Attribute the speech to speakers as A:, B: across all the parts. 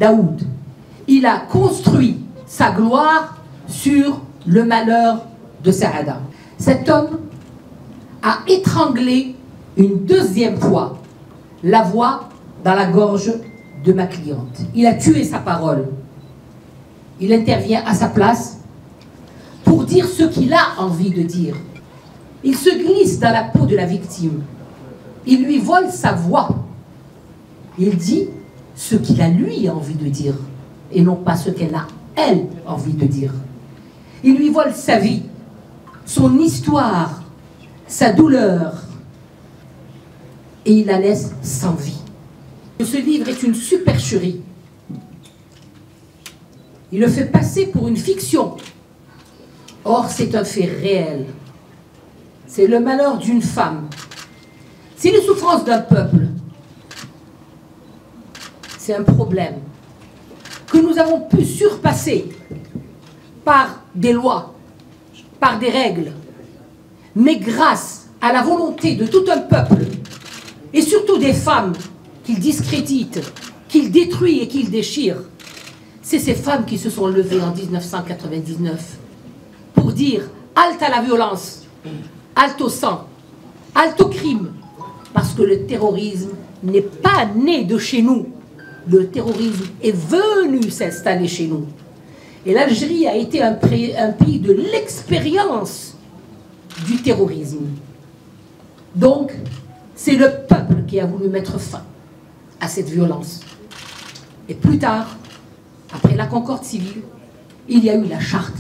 A: Daoud, il a construit sa gloire sur le malheur de Saada. Cet homme a étranglé une deuxième fois la voix dans la gorge de ma cliente. Il a tué sa parole. Il intervient à sa place pour dire ce qu'il a envie de dire. Il se glisse dans la peau de la victime. Il lui vole sa voix. Il dit ce qu'il a lui envie de dire et non pas ce qu'elle a elle envie de dire. Il lui vole sa vie, son histoire, sa douleur et il la laisse sans vie. Ce livre est une supercherie. Il le fait passer pour une fiction. Or, c'est un fait réel. C'est le malheur d'une femme. C'est les souffrances d'un peuple. C'est un problème que nous avons pu surpasser par des lois, par des règles, mais grâce à la volonté de tout un peuple, et surtout des femmes qu'il discrédite, qu'il détruit et qu'il déchire. C'est ces femmes qui se sont levées en 1999 pour dire halte à la violence, halte au sang, halte au crime, parce que le terrorisme n'est pas né de chez nous. Le terrorisme est venu s'installer chez nous. Et l'Algérie a été un pays de l'expérience du terrorisme. Donc, c'est le peuple qui a voulu mettre fin à cette violence. Et plus tard, après la concorde civile, il y a eu la charte.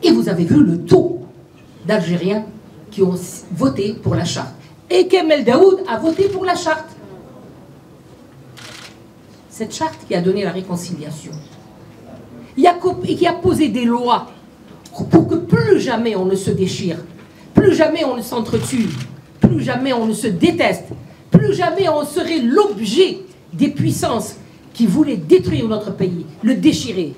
A: Et vous avez vu le taux d'Algériens qui ont voté pour la charte. Et Kamel Daoud a voté pour la charte. Cette charte qui a donné la réconciliation. Et qui a posé des lois pour que plus jamais on ne se déchire, plus jamais on ne s'entretue, plus jamais on ne se déteste, plus jamais on serait l'objet des puissances qui voulaient détruire notre pays, le déchirer.